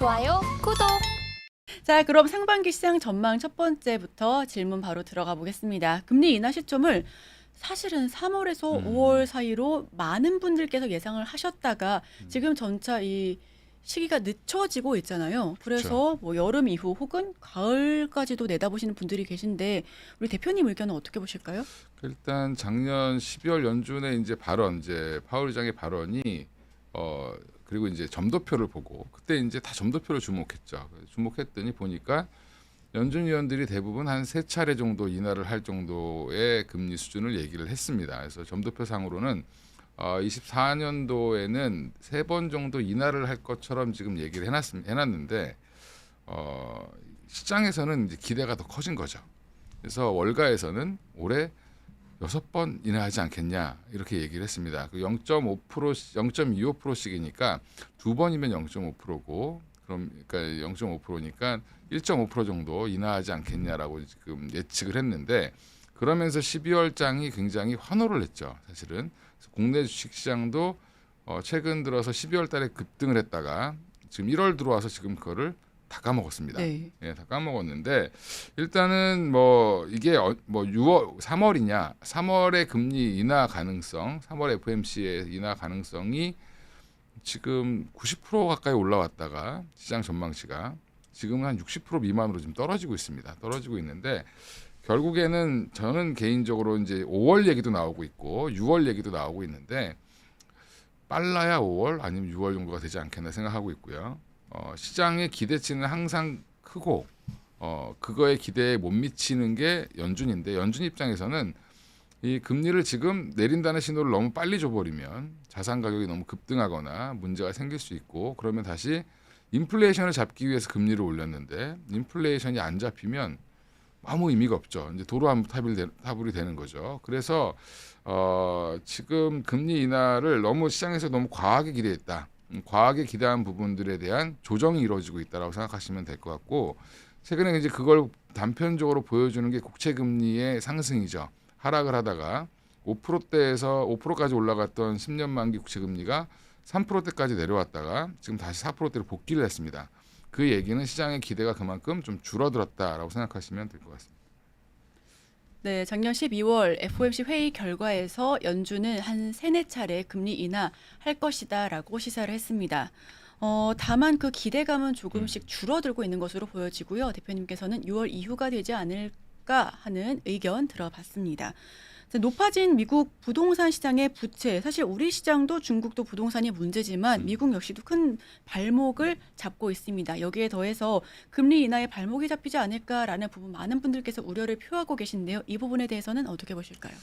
좋아요, 구독. 자, 그럼 상반기 시장 전망 첫 번째부터 질문 바로 들어가 보겠습니다. 금리 인하 시점을 사실은 3월에서 5월 사이로 많은 분들께서 예상을 하셨다가 지금 점차 이 시기가 늦춰지고 있잖아요. 그래서 뭐 여름 이후 혹은 가을까지도 내다보시는 분들이 계신데 우리 대표님 의견은 어떻게 보실까요? 일단 작년 12월 연준의 이제 발언, 이제 파월 의장의 발언이 그리고 이제 점도표를 보고 그때 이제 다 점도표를 주목했죠. 주목했더니 보니까 연준 위원들이 대부분 한 세 차례 정도 인하를 할 정도의 금리 수준을 얘기를 했습니다. 그래서 점도표 상으로는 24년도에는 세 번 정도 인하를 할 것처럼 지금 얘기를 해놨는데 시장에서는 이제 기대가 더 커진 거죠. 그래서 월가에서는 올해 6번 인하하지 않겠냐 이렇게 얘기를 했습니다. 그 0.5%, 0.25%씩이니까 두 번이면 0.5%고 그럼 그러니까 0.5%니까 1.5% 정도 인하하지 않겠냐라고 지금 예측을 했는데 그러면서 12월장이 굉장히 환호를 했죠. 사실은 그래서 국내 주식시장도 최근 들어서 12월 달에 급등을 했다가 지금 1월 들어와서 지금 그거를 다 까먹었습니다. 네. 예, 다 까먹었는데 일단은 뭐 이게 뭐 6월, 3월이냐, 3월의 금리 인하 가능성, 3월 FOMC의 인하 가능성이 지금 90% 가까이 올라왔다가 시장 전망치가 지금은 한 60% 미만으로 지금 떨어지고 있습니다. 떨어지고 있는데 결국에는 저는 개인적으로 이제 5월 얘기도 나오고 있고 6월 얘기도 나오고 있는데 빨라야 5월 아니면 6월 정도가 되지 않겠나 생각하고 있고요. 시장의 기대치는 항상 크고 그거에 기대에 못 미치는 게 연준인데 연준 입장에서는 이 금리를 지금 내린다는 신호를 너무 빨리 줘버리면 자산 가격이 너무 급등하거나 문제가 생길 수 있고 그러면 다시 인플레이션을 잡기 위해서 금리를 올렸는데 인플레이션이 안 잡히면 아무 의미가 없죠. 이제 도로 한 타불이 되는 거죠. 그래서 지금 금리 인하를 너무 시장에서 너무 과하게 기대했다. 과하게 기대한 부분들에 대한 조정이 이루어지고 있다라고 생각하시면 될 것 같고 최근에 이제 그걸 단편적으로 보여주는 게 국채 금리의 상승이죠. 하락을 하다가 5%대에서 5%까지 올라갔던 10년 만기 국채 금리가 3%대까지 내려왔다가 지금 다시 4%대로 복귀를 했습니다. 그 얘기는 시장의 기대가 그만큼 좀 줄어들었다라고 생각하시면 될 것 같습니다. 네, 작년 12월 FOMC 회의 결과에서 연준은 한 3-4차례 금리 인하할 것이다라고 시사를 했습니다. 다만 그 기대감은 조금씩 줄어들고 있는 것으로 보여지고요. 대표님께서는 6월 이후가 되지 않을까 하는 의견 들어봤습니다. 높아진 미국 부동산 시장의 부채, 사실 우리 시장도 중국도 부동산이 문제지만 미국 역시도 큰 발목을 잡고 있습니다. 여기에 더해서 금리 인하에 발목이 잡히지 않을까라는 부분 많은 분들께서 우려를 표하고 계신데요. 이 부분에 대해서는 어떻게 보실까요?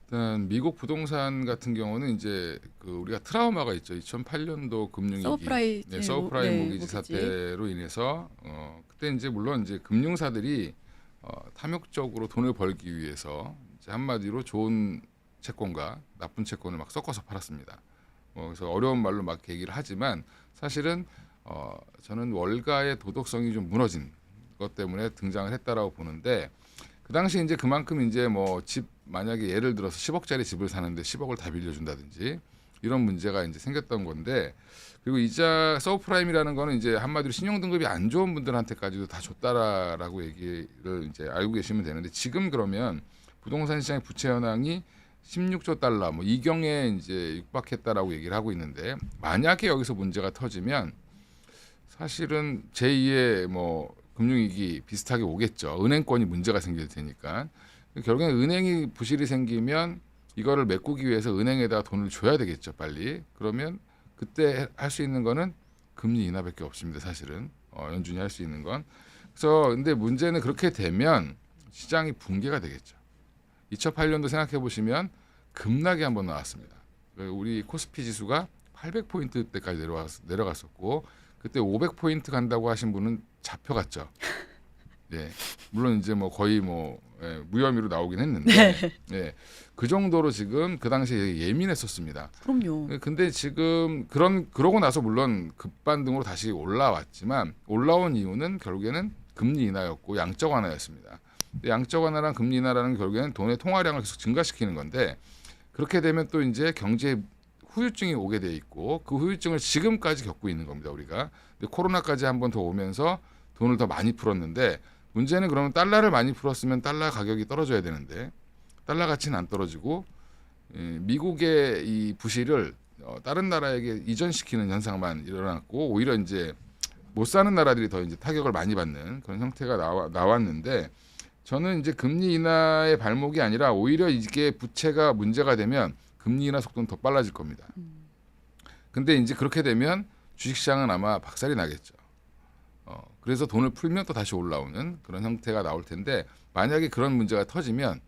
일단 미국 부동산 같은 경우는 이제 그 우리가 트라우마가 있죠. 2008년도 금융위기, 서브프라임 모기지 사태로 인해서 그때 이제 물론 이제 금융사들이 탐욕적으로 돈을 벌기 위해서 한마디로 좋은 채권과 나쁜 채권을 막 섞어서 팔았습니다. 그래서 어려운 말로 막 얘기를 하지만 사실은 저는 월가의 도덕성이 좀 무너진 것 때문에 등장을 했다라고 보는데 그 당시 이제 그만큼 이제 뭐 집 만약에 예를 들어서 10억짜리 집을 사는데 10억을 다 빌려준다든지 이런 문제가 이제 생겼던 건데 그리고 이자 서브프라임이라는 거는 이제 한마디로 신용 등급이 안 좋은 분들한테까지도 다 줬다라고 얘기를 이제 알고 계시면 되는데 지금 그러면 부동산 시장의 부채 현황이 16조 달러 뭐 이경에 이제 육박했다라고 얘기를 하고 있는데 만약에 여기서 문제가 터지면 사실은 제2의 뭐 금융위기 비슷하게 오겠죠. 은행권이 문제가 생길 테니까 결국엔 은행이 부실이 생기면 이거를 메꾸기 위해서 은행에다 돈을 줘야 되겠죠. 빨리. 그러면 그때 할 수 있는 거는 금리 인하밖에 없습니다. 사실은 연준이 할 수 있는 건. 그래서 근데 문제는 그렇게 되면 시장이 붕괴가 되겠죠. 2008년도 생각해 보시면 급락이 한번 나왔습니다. 우리 코스피 지수가 800포인트대까지 내려갔었고 그때 500포인트 간다고 하신 분은 잡혀갔죠. 예, 물론 이제 뭐 거의 뭐 무혐의로 나오긴 했는데 그 정도로 지금 그 당시에 예민했었습니다. 그럼요. 근데 지금 그러고 나서 물론 급반등으로 다시 올라왔지만 올라온 이유는 결국에는 금리 인하였고 양적 완화였습니다. 양적 완화랑 금리 인하라는 결국에는 돈의 통화량을 계속 증가시키는 건데 그렇게 되면 또 이제 경제에 후유증이 오게 돼 있고 그 후유증을 지금까지 겪고 있는 겁니다. 우리가. 근데 코로나까지 한 번 더 오면서 돈을 더 많이 풀었는데 문제는 그러면 달러를 많이 풀었으면 달러 가격이 떨어져야 되는데 달러 가치는 안 떨어지고 미국의 이 부실을 다른 나라에게 이전시키는 현상만 일어났고 오히려 이제 못 사는 나라들이 더 이제 타격을 많이 받는 그런 형태가 나왔는데 저는 이제 금리 인하의 발목이 아니라 오히려 이게 부채가 문제가 되면 금리 인하 속도는 더 빨라질 겁니다. 근데 이제 그렇게 되면 주식시장은 아마 박살이 나겠죠. 그래서 돈을 풀면 또 다시 올라오는 그런 형태가 나올 텐데 만약에 그런 문제가 터지면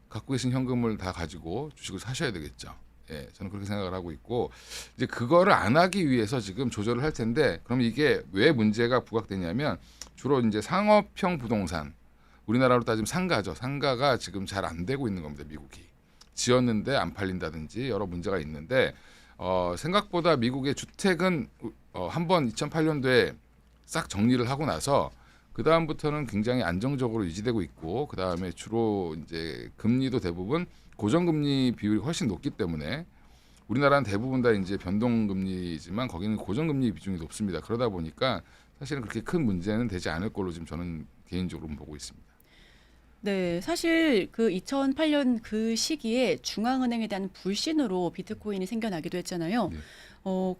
갖고 계신 현금을 다 가지고 주식을 사셔야 되겠죠. 예, 저는 그렇게 생각을 하고 있고 이제 그거를 안 하기 위해서 지금 조절을 할 텐데 그럼 이게 왜 문제가 부각되냐면 주로 이제 상업형 부동산 우리나라로 따지면 상가죠. 상가가 지금 잘 안 되고 있는 겁니다. 미국이 지었는데 안 팔린다든지 여러 문제가 있는데 생각보다 미국의 주택은 한번 2008년도에 싹 정리를 하고 나서 그 다음부터는 굉장히 안정적으로 유지되고 있고 그 다음에 주로 이제 금리도 대부분 고정금리 비율이 훨씬 높기 때문에 우리나라는 대부분 다 이제 변동금리지만 거기는 고정금리 비중이 높습니다. 그러다 보니까 사실은 그렇게 큰 문제는 되지 않을 걸로 지금 저는 개인적으로 보고 있습니다. 네, 사실 그 2008년 그 시기에 중앙은행에 대한 불신으로 비트코인이 생겨나기도 했잖아요. 네.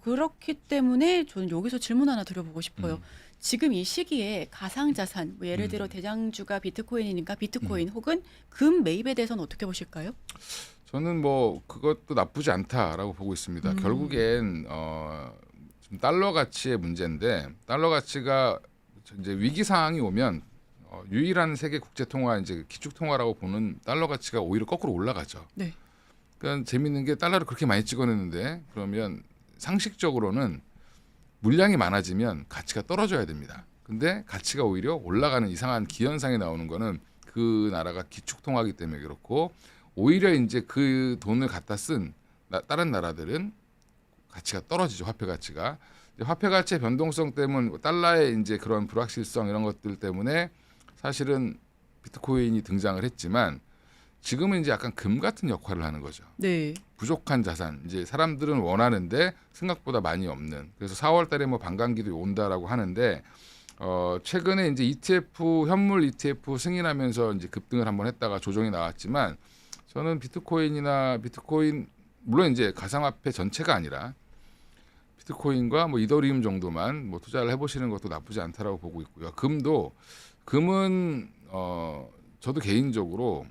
그렇기 때문에 저는 여기서 질문 하나 드려보고 싶어요. 지금 이 시기에 가상자산, 뭐 예를 들어 대장주가 비트코인이니까 비트코인 혹은 금 매입에 대해서는 어떻게 보실까요? 저는 뭐 그것도 나쁘지 않다라고 보고 있습니다. 결국엔 지금 달러 가치의 문제인데 달러 가치가 이제 위기 상황이 오면 유일한 세계 국제 통화 이제 기축 통화라고 보는 달러 가치가 오히려 거꾸로 올라가죠. 네. 그러니까 재밌는 게 달러를 그렇게 많이 찍어냈는데 그러면 상식적으로는 물량이 많아지면 가치가 떨어져야 됩니다. 근데 가치가 오히려 올라가는 이상한 기현상이 나오는 거는 그 나라가 기축 통화이기 때문에 그렇고 오히려 이제 그 돈을 갖다 쓴 다른 나라들은 가치가 떨어지죠. 화폐 가치가. 화폐 가치의 변동성 때문에 달러의 이제 그런 불확실성 이런 것들 때문에 사실은 비트코인이 등장을 했지만 지금은 이제 약간 금 같은 역할을 하는 거죠. 네. 부족한 자산 이제 사람들은 원하는데 생각보다 많이 없는. 그래서 4월달에 뭐 반감기도 온다라고 하는데 최근에 이제 ETF 현물 ETF 승인하면서 이제 급등을 한번 했다가 조정이 나왔지만 저는 비트코인 물론 이제 가상화폐 전체가 아니라 비트코인과 뭐 이더리움 정도만 뭐 투자를 해보시는 것도 나쁘지 않다라고 보고 있고요. 금은 저도 개인적으로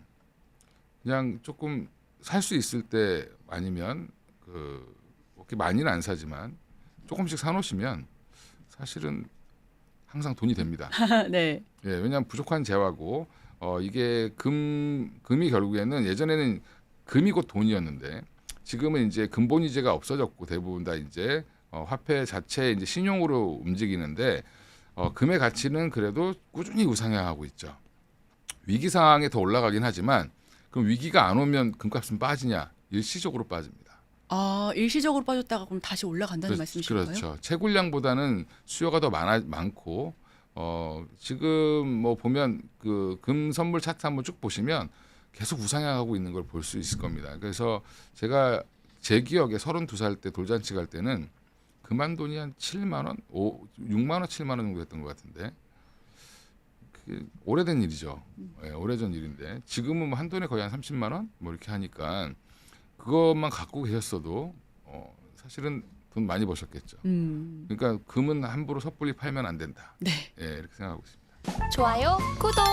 그냥 조금 살 수 있을 때 아니면 그렇게 많이는 안 사지만 조금씩 사놓으시면 사실은 항상 돈이 됩니다. 네. 예, 왜냐하면 부족한 재화고 이게 금이 결국에는 예전에는 금이 곧 돈이었는데 지금은 이제 근본위제가 없어졌고 대부분 다 이제 화폐 자체 이제 신용으로 움직이는데 금의 가치는 그래도 꾸준히 우상향하고 있죠. 위기 상황에 더 올라가긴 하지만 그럼 위기가 안 오면 금값은 빠지냐? 일시적으로 빠집니다. 아, 일시적으로 빠졌다가 그럼 다시 올라간다는 말씀이신가요? 그렇죠. 채굴량보다는 수요가 더 많고 지금 뭐 보면 그 금 선물 차트 한번 쭉 보시면 계속 우상향하고 있는 걸 볼 수 있을 겁니다. 그래서 제가 제 기억에 32살 때 돌잔치 갈 때는 금 한 돈이 한 7만 원, 6만 원, 7만 원 정도 했던 것 같은데 그게 오래된 일이죠. 네, 오래전 일인데 지금은 한 돈에 거의 한 30만 원 뭐 이렇게 하니까 그것만 갖고 계셨어도 사실은 돈 많이 버셨겠죠. 그러니까 금은 함부로 섣불리 팔면 안 된다. 네. 예, 이렇게 생각하고 있습니다. 좋아요, 구독.